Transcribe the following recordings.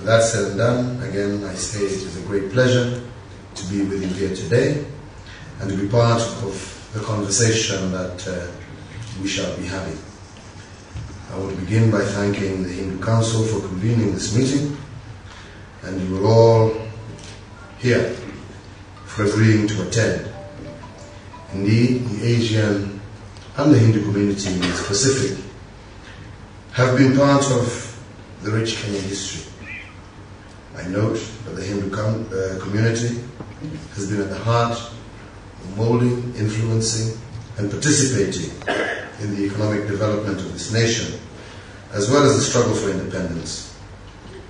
With that said and done, again I say it is a great pleasure to be with you here today and to be part of the conversation that we shall be having. I want to begin by thanking the Hindu Council for convening this meeting, and you are all here for agreeing to attend. Indeed, the Asian and the Hindu community in the Pacific have been part of the rich Kenyan history. I note that the Hindu community has been at the heart of molding, influencing, and participating in the economic development of this nation, as well as the struggle for independence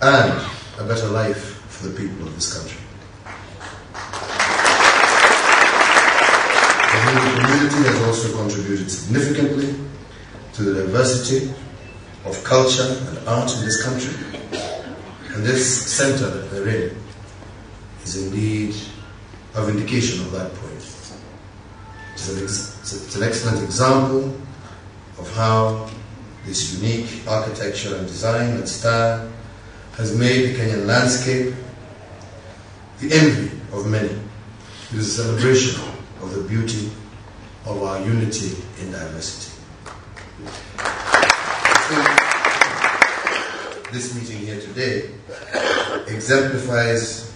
and a better life for the people of this country. The Hindu community has also contributed significantly to the diversity of culture and art in this country, and this center that they're in is indeed a vindication of that point. It's an excellent example of how this unique architecture and design and style has made the Kenyan landscape the envy of many. It is a celebration of the beauty of our unity in diversity. This meeting here today exemplifies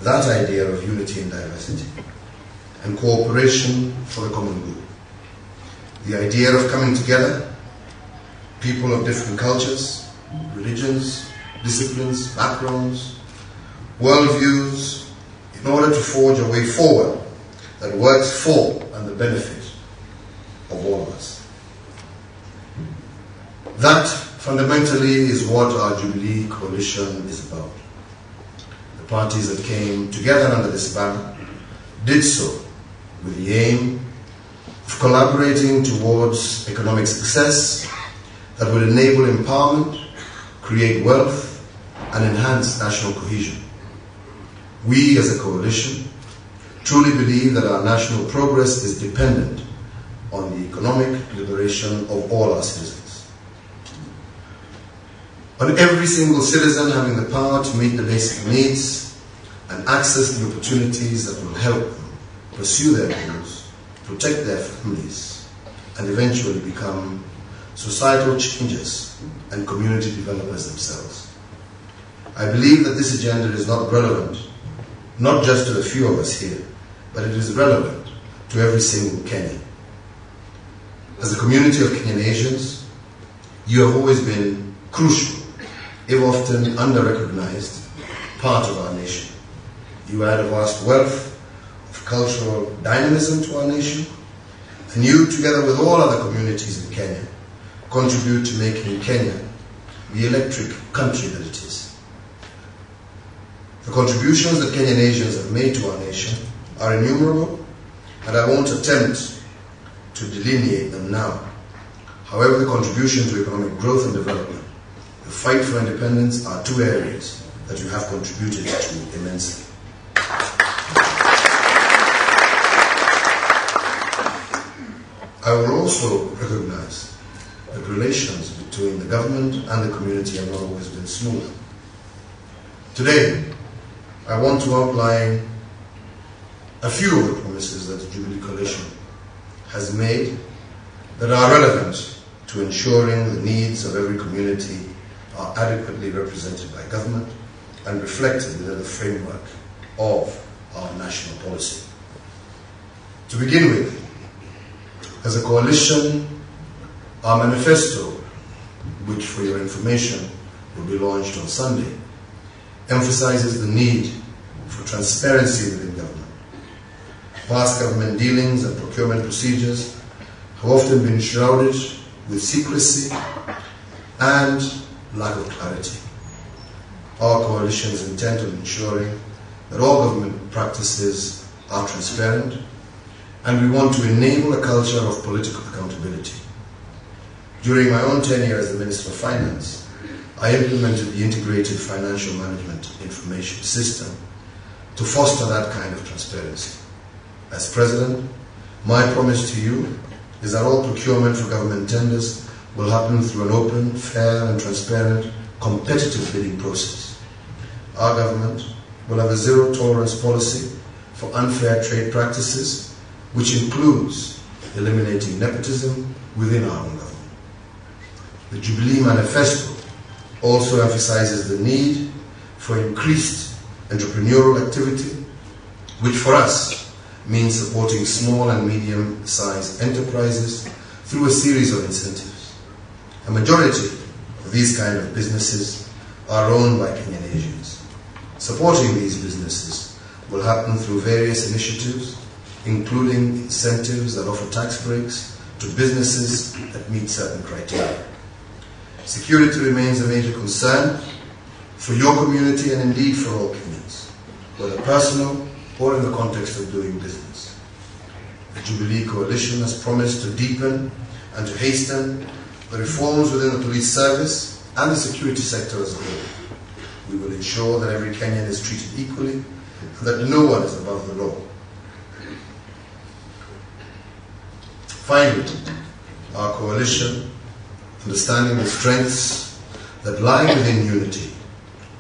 that idea of unity in diversity and cooperation for the common good. The idea of coming together, people of different cultures, religions, disciplines, backgrounds, worldviews, in order to forge a way forward that works for and the benefit of all of us. That fundamentally is what our Jubilee coalition is about. The parties that came together under this banner did so with the aim of collaborating towards economic success that would enable empowerment, create wealth, and enhance national cohesion. We as a coalition truly believe that our national progress is dependent on the economic liberation of all our citizens. On every single citizen having the power to meet the basic needs and access the opportunities that will help them pursue their goals, protect their families, and eventually become societal changers and community developers themselves. I believe that this agenda is not relevant, not just to a few of us here, but it is relevant to every single Kenyan. As a community of Kenyan Asians, you have always been crucial, if often under-recognized, part of our nation. You add a vast wealth of cultural dynamism to our nation, and you, together with all other communities in Kenya, contribute to making Kenya the electric country that it is. The contributions that Kenyan Asians have made to our nation are innumerable, and I won't attempt to delineate them now. However, the contribution to economic growth and development, the fight for independence, are two areas that you have contributed to immensely. I will also recognize that relations between the government and the community have not always been smooth. Today, I want to outline a few of the promises that the Jubilee Coalition has made that are relevant to ensuring the needs of every community are adequately represented by government and reflected within the framework of our national policy. To begin with, as a coalition, our manifesto, which for your information will be launched on Sunday, emphasizes the need for transparency within government. Vast government dealings and procurement procedures have often been shrouded with secrecy and lack of clarity. Our coalition is intent on ensuring that all government practices are transparent, and we want to enable a culture of political accountability. During my own tenure as the Minister of Finance, I implemented the Integrated Financial Management Information System to foster that kind of transparency. As President, my promise to you is that all procurement for government tenders will happen through an open, fair and transparent, competitive bidding process. our government will have a zero-tolerance policy for unfair trade practices, which includes eliminating nepotism within our own government. The Jubilee Manifesto also emphasizes the need for increased entrepreneurial activity, which for us means supporting small and medium-sized enterprises through a series of incentives. A majority of these kind of businesses are owned by Kenyan Asians. Supporting these businesses will happen through various initiatives, including incentives that offer tax breaks to businesses that meet certain criteria. Security remains a major concern for your community and indeed for all Kenyans, whether personal or in the context of doing business. The Jubilee Coalition has promised to deepen and to hasten the reforms within the police service and the security sector as a whole. We will ensure that every Kenyan is treated equally and that no one is above the law. Finally, our coalition, understanding the strengths that lie within unity,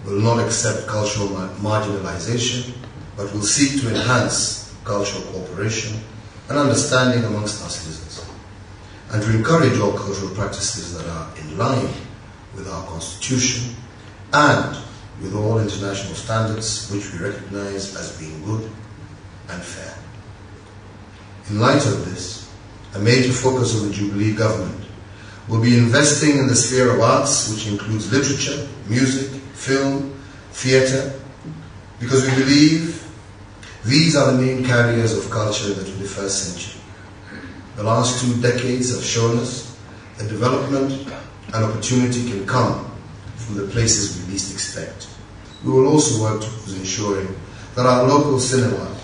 will not accept cultural marginalization, but will seek to enhance cultural cooperation and understanding amongst our citizens, and to encourage all cultural practices that are in line with our constitution and with all international standards which we recognize as being good and fair. In light of this, a major focus of the Jubilee government will be investing in the sphere of arts, which includes literature, music, film, theatre, because we believe these are the main carriers of culture in the 21st century. The last 2 decades have shown us that development and opportunity can come from the places we least expect. We will also work towards ensuring that our local cinema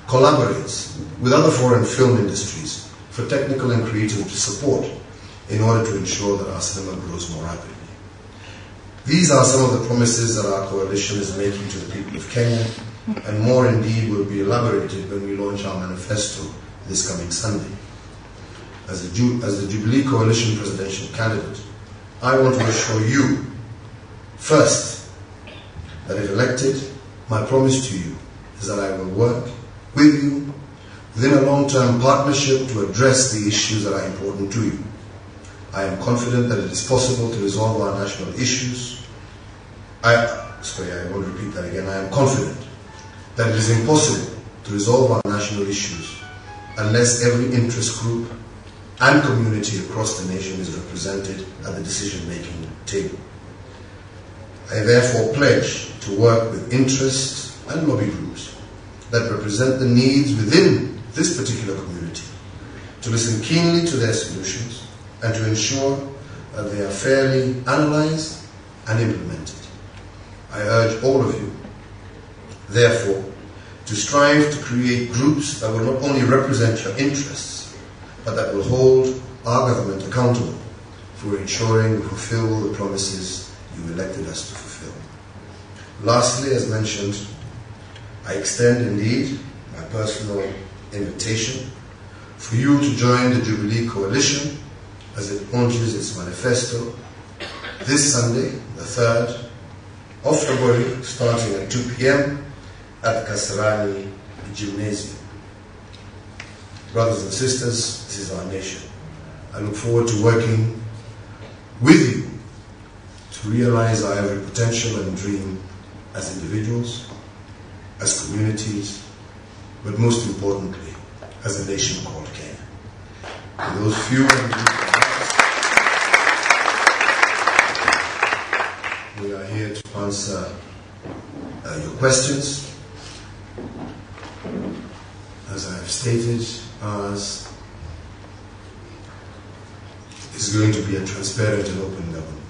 collaborates with other foreign film industries for technical and creative support in order to ensure that our cinema grows more rapidly. These are some of the promises that our coalition is making to the people of Kenya, and more indeed will be elaborated when we launch our manifesto this coming Sunday. As the Jubilee Coalition presidential candidate, I want to assure you, first, that if elected, my promise to you is that I will work with you within a long-term partnership to address the issues that are important to you. I am confident that it is possible to resolve our national issues. I want to repeat that again. I am confident that it is impossible to resolve our national issues unless every interest group and community across the nation is represented at the decision-making table. I therefore pledge to work with interest and lobby groups that represent the needs within this particular community, to listen keenly to their solutions and to ensure that they are fairly analyzed and implemented. I urge all of you, therefore, to strive to create groups that will not only represent your interests, but that will hold our government accountable for ensuring we fulfill the promises you elected us to fulfill. Lastly, as mentioned, I extend indeed my personal invitation for you to join the Jubilee Coalition as it launches its manifesto this Sunday, the 3rd of February, starting at 2 p.m. at the Kasarani Gymnasium. Brothers and sisters, this is our nation. I look forward to working with you to realize our every potential and dream as individuals, as communities, but most importantly, as a nation called Kenya. For those few and deep remarks, we are here to answer your questions. As I have stated, ours is going to be a transparent and open government.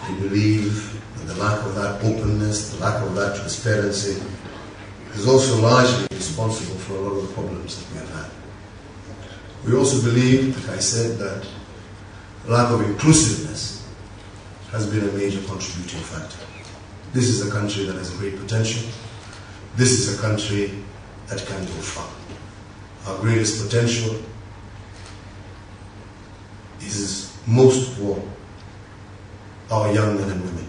We believe that the lack of that openness, the lack of that transparency, is also largely responsible for a lot of the problems that we have had. We also believe, like I said, that lack of inclusiveness has been a major contributing factor. This is a country that has great potential. This is a country that can go far. Our greatest potential is most for our young men and women.